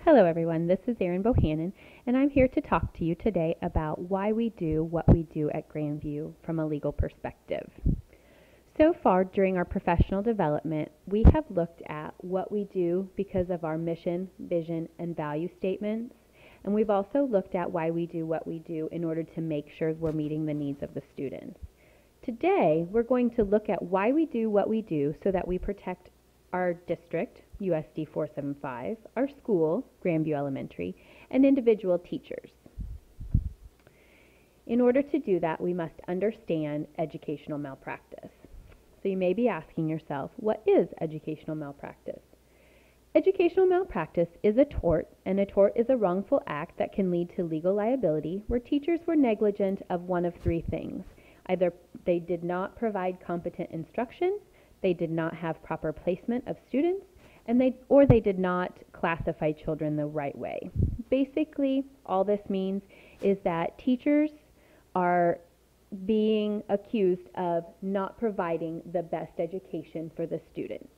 Hello everyone, this is Erin Bohannon, and I'm here to talk to you today about why we do what we do at Grandview from a legal perspective. So far during our professional development, we have looked at what we do because of our mission, vision, and value statements, and we've also looked at why we do what we do in order to make sure we're meeting the needs of the students. Today, we're going to look at why we do what we do so that we protect our district, USD 475, our school, Grandview Elementary, and individual teachers. In order to do that, we must understand educational malpractice. So you may be asking yourself, what is educational malpractice? Educational malpractice is a tort, and a tort is a wrongful act that can lead to legal liability where teachers were negligent of one of three things. Either they did not provide competent instruction, they did not have proper placement of students, and they did not classify children the right way. Basically, all this means is that teachers are being accused of not providing the best education for the student.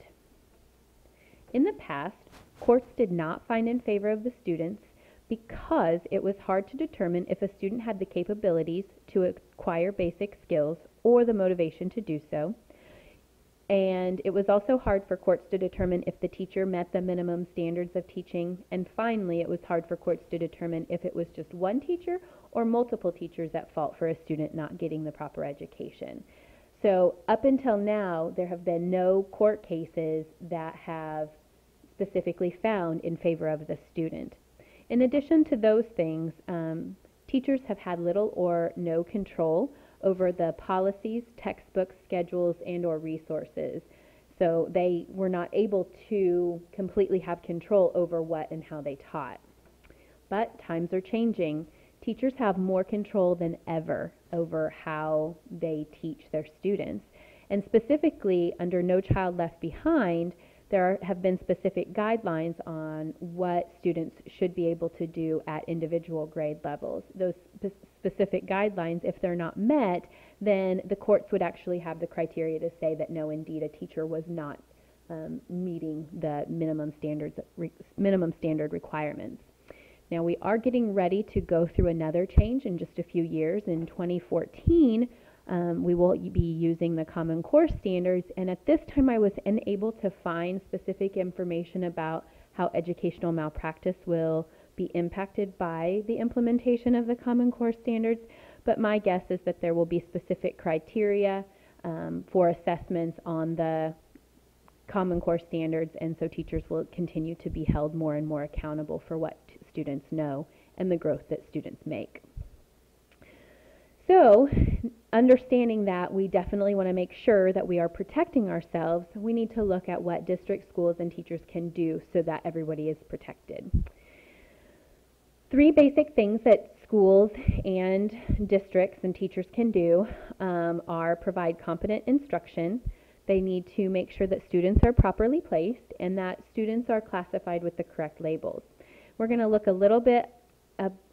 In the past, courts did not find in favor of the students because it was hard to determine if a student had the capabilities to acquire basic skills or the motivation to do so. And it was also hard for courts to determine if the teacher met the minimum standards of teaching. And finally, it was hard for courts to determine if it was just one teacher or multiple teachers at fault for a student not getting the proper education. So up until now, there have been no court cases that have specifically found in favor of the student. In addition to those things, teachers have had little or no control over the policies, textbooks, schedules, and or resources. So they were not able to completely have control over what and how they taught. But times are changing. Teachers have more control than ever over how they teach their students. And specifically, under No Child Left Behind, there have been specific guidelines on what students should be able to do at individual grade levels. Those specific guidelines, if they're not met, then the courts would actually have the criteria to say that no, indeed, a teacher was not meeting the minimum standard requirements. Now, we are getting ready to go through another change in just a few years. In 2014, we will be using the Common Core standards, and at this time I was unable to find specific information about how educational malpractice will be impacted by the implementation of the Common Core standards, but my guess is that there will be specific criteria for assessments on the Common Core standards, and so teachers will continue to be held more and more accountable for what students know and the growth that students make. So, understanding that we definitely want to make sure that we are protecting ourselves, we need to look at what district schools and teachers can do so that everybody is protected. Three basic things that schools and districts and teachers can do are provide competent instruction. They need to make sure that students are properly placed and that students are classified with the correct labels. We're going to look a little bit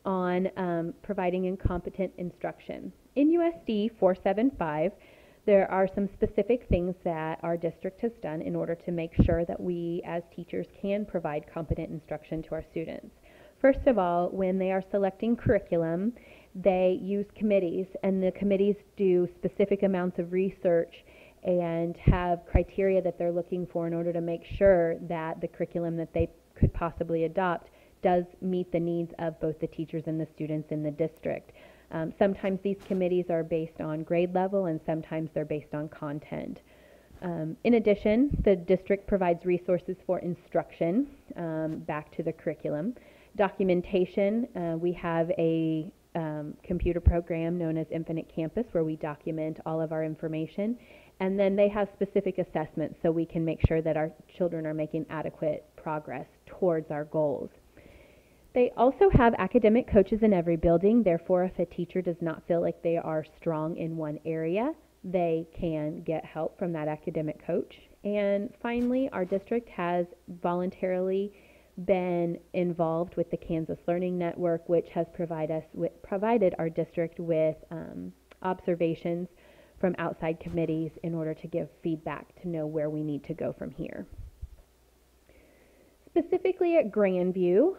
on providing incompetent instruction. In USD 475, there are some specific things that our district has done in order to make sure that we as teachers can provide competent instruction to our students. First of all, when they are selecting curriculum, they use committees, and the committees do specific amounts of research and have criteria that they're looking for in order to make sure that the curriculum that they could possibly adopt does meet the needs of both the teachers and the students in the district. Sometimes these committees are based on grade level and sometimes they're based on content. In addition, the district provides resources for instruction back to the curriculum. Documentation, we have a computer program known as Infinite Campus where we document all of our information, and then they have specific assessments so we can make sure that our children are making adequate progress towards our goals. They also have academic coaches in every building. Therefore, if a teacher does not feel like they are strong in one area, they can get help from that academic coach. And finally, our district has voluntarily been involved with the Kansas Learning Network, which has provided our district with observations from outside committees in order to give feedback to know where we need to go from here. Specifically at Grandview,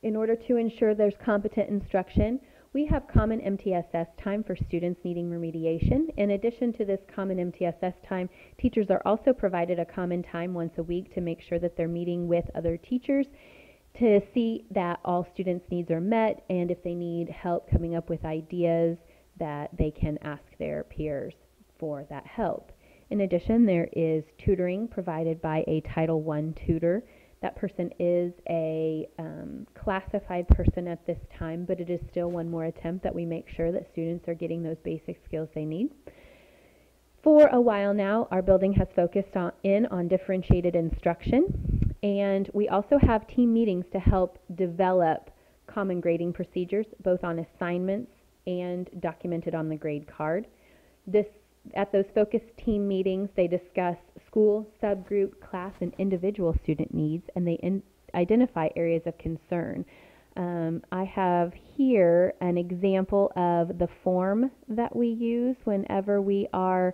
in order to ensure there's competent instruction, we have common MTSS time for students needing remediation. In addition to this common MTSS time, teachers are also provided a common time once a week to make sure that they're meeting with other teachers to see that all students' needs are met, and if they need help coming up with ideas, that they can ask their peers for that help. In addition, there is tutoring provided by a Title I tutor. That person is a classified person at this time, but it is still one more attempt that we make sure that students are getting those basic skills they need. For a while now, our building has focused on differentiated instruction, and we also have team meetings to help develop common grading procedures, both on assignments and documented on the grade card. At those focused team meetings, they discuss school, subgroup, class, and individual student needs, and they identify areas of concern. I have here an example of the form that we use whenever we are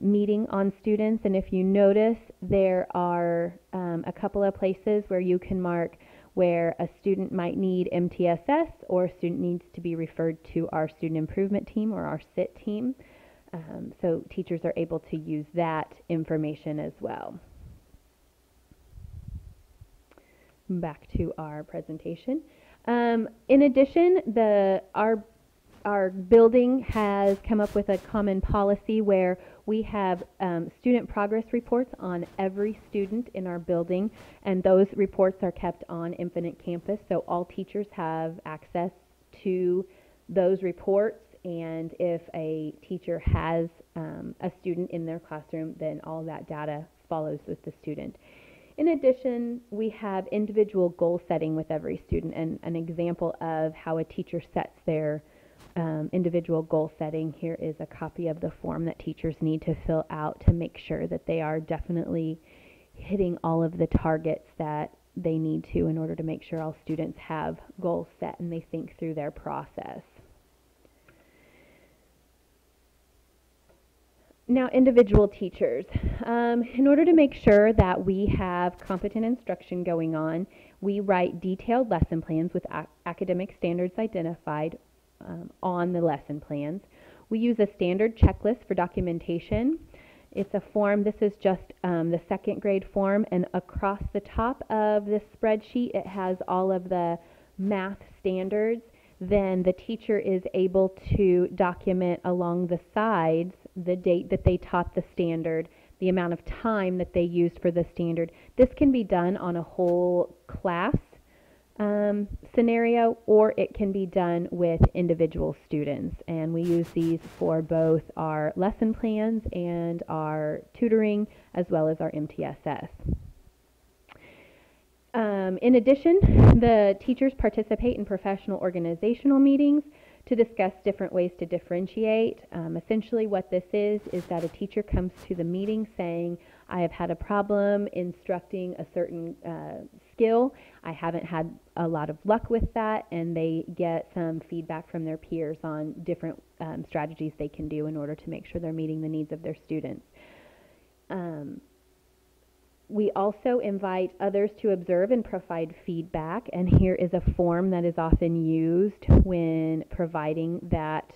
meeting on students, and if you notice, there are a couple of places where you can mark where a student might need MTSS or a student needs to be referred to our student improvement team or our SIT team. So teachers are able to use that information as well. Back to our presentation. In addition, our building has come up with a common policy where we have student progress reports on every student in our building, and those reports are kept on Infinite Campus, so all teachers have access to those reports. And if a teacher has a student in their classroom, then all that data follows with the student. In addition, we have individual goal setting with every student, and an example of how a teacher sets their individual goal setting. Here is a copy of the form that teachers need to fill out to make sure that they are definitely hitting all of the targets that they need to in order to make sure all students have goals set and they think through their process. Now, individual teachers. In order to make sure that we have competent instruction going on, we write detailed lesson plans with academic standards identified on the lesson plans. We use a standard checklist for documentation. It's a form, this is just the second grade form, and across the top of this spreadsheet it has all of the math standards. Then the teacher is able to document along the sides the date that they taught the standard, the amount of time that they used for the standard. This can be done on a whole class scenario, or it can be done with individual students. And we use these for both our lesson plans and our tutoring, as well as our MTSS. In addition, the teachers participate in professional organizational meetings to discuss different ways to differentiate. Essentially what this is that a teacher comes to the meeting saying, I have had a problem instructing a certain skill. I haven't had a lot of luck with that, and they get some feedback from their peers on different strategies they can do in order to make sure they're meeting the needs of their students. We also invite others to observe and provide feedback, and here is a form that is often used when providing that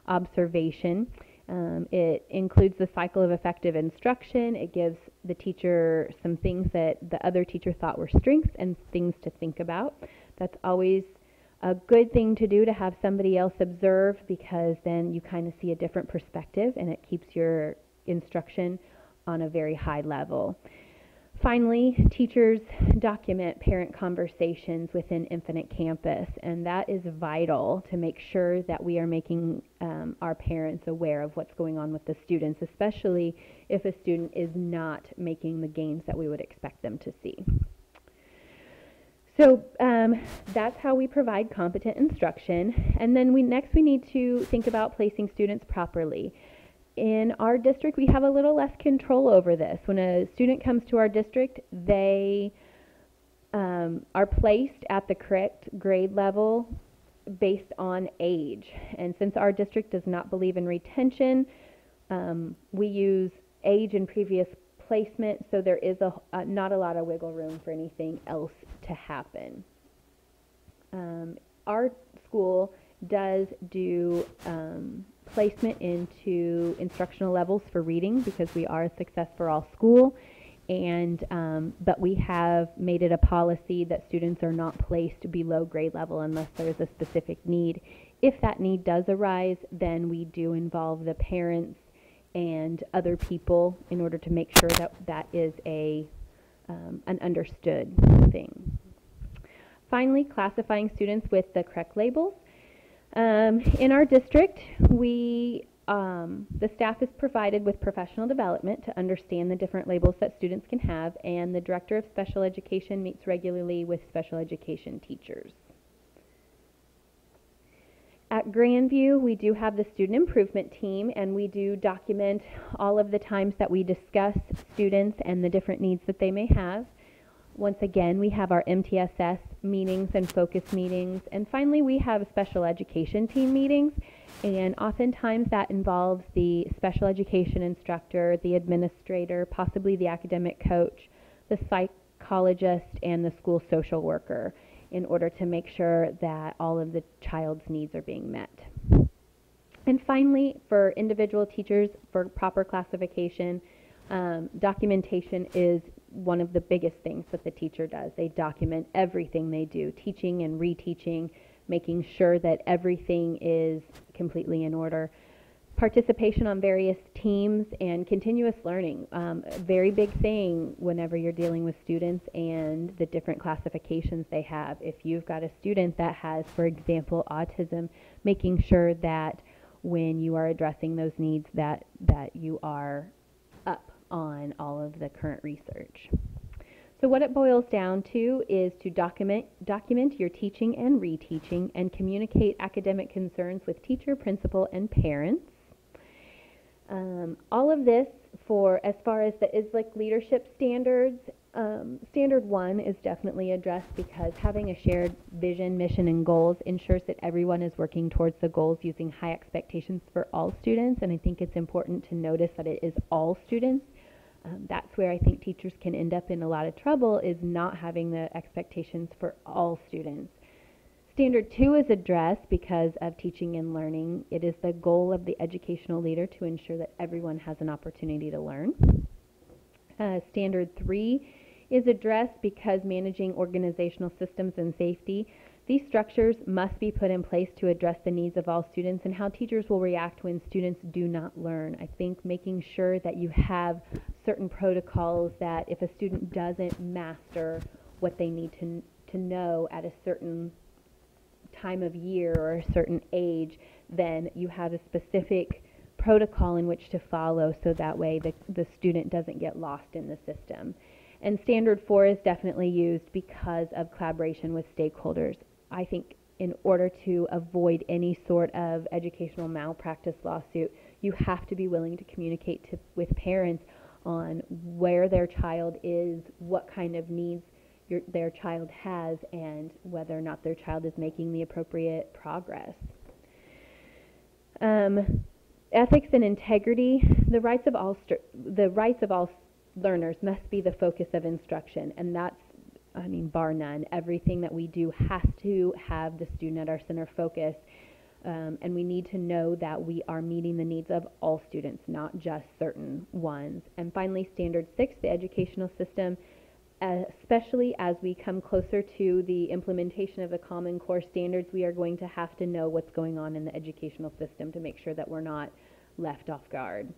observation. It includes the cycle of effective instruction. It gives the teacher some things that the other teacher thought were strengths and things to think about. That's always a good thing to do, to have somebody else observe, because then you kind of see a different perspective and it keeps your instruction on a very high level. Finally, teachers document parent conversations within Infinite Campus, and that is vital to make sure that we are making our parents aware of what's going on with the students, especially if a student is not making the gains that we would expect them to see. So that's how we provide competent instruction, and then next we need to think about placing students properly. In our district, we have a little less control over this. When a student comes to our district, they are placed at the correct grade level based on age. And since our district does not believe in retention, we use age in previous placement, so there is not a lot of wiggle room for anything else to happen. Our school does do placement into instructional levels for reading because we are a Success for All school, and but we have made it a policy that students are not placed below grade level unless there is a specific need. If that need does arise, then we do involve the parents and other people in order to make sure that that is an understood thing. Finally, classifying students with the correct labels. In our district, the staff is provided with professional development to understand the different labels that students can have, and the Director of Special Education meets regularly with special education teachers. At Grandview, we do have the Student Improvement Team, and we do document all of the times that we discuss students and the different needs that they may have. Once again, we have our MTSS meetings and focus meetings, and finally we have special education team meetings, and oftentimes that involves the special education instructor, the administrator, possibly the academic coach, the psychologist, and the school social worker in order to make sure that all of the child's needs are being met. And finally, for individual teachers, for proper classification, documentation is one of the biggest things that the teacher does. They document everything they do, teaching and reteaching, making sure that everything is completely in order. Participation on various teams and continuous learning. A very big thing whenever you're dealing with students and the different classifications they have. If you've got a student that has, for example, autism, making sure that when you are addressing those needs that you are up on all of the current research. So what it boils down to is to document your teaching and reteaching and communicate academic concerns with teacher, principal, and parents. All of this for as far as the ISLIC leadership standards, Standard 1 is definitely addressed because having a shared vision, mission, and goals ensures that everyone is working towards the goals using high expectations for all students, and I think it's important to notice that it is all students. That's where I think teachers can end up in a lot of trouble, is not having the expectations for all students. Standard 2 is addressed because of teaching and learning. It is the goal of the educational leader to ensure that everyone has an opportunity to learn. Standard 3 is addressed because managing organizational systems and safety. These structures must be put in place to address the needs of all students and how teachers will react when students do not learn. I think making sure that you have certain protocols that if a student doesn't master what they need to know at a certain time of year or a certain age, then you have a specific protocol in which to follow so that way the student doesn't get lost in the system. And Standard 4 is definitely used because of collaboration with stakeholders. I think in order to avoid any sort of educational malpractice lawsuit, you have to be willing to communicate with parents on where their child is, what kind of needs their child has, and whether or not their child is making the appropriate progress. Ethics and integrity. The rights of all learners must be the focus of instruction, and that's, bar none. Everything that we do has to have the student at our center focus, and we need to know that we are meeting the needs of all students, not just certain ones. And finally, Standard 6, the educational system, especially as we come closer to the implementation of the Common Core standards, we are going to have to know what's going on in the educational system to make sure that we're not left off guard.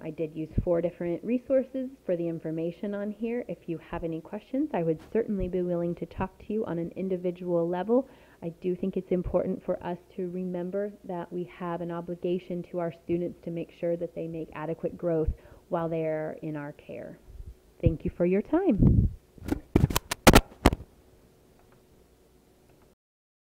I did use 4 different resources for the information on here. If you have any questions, I would certainly be willing to talk to you on an individual level. I do think it's important for us to remember that we have an obligation to our students to make sure that they make adequate growth while they're in our care. Thank you for your time.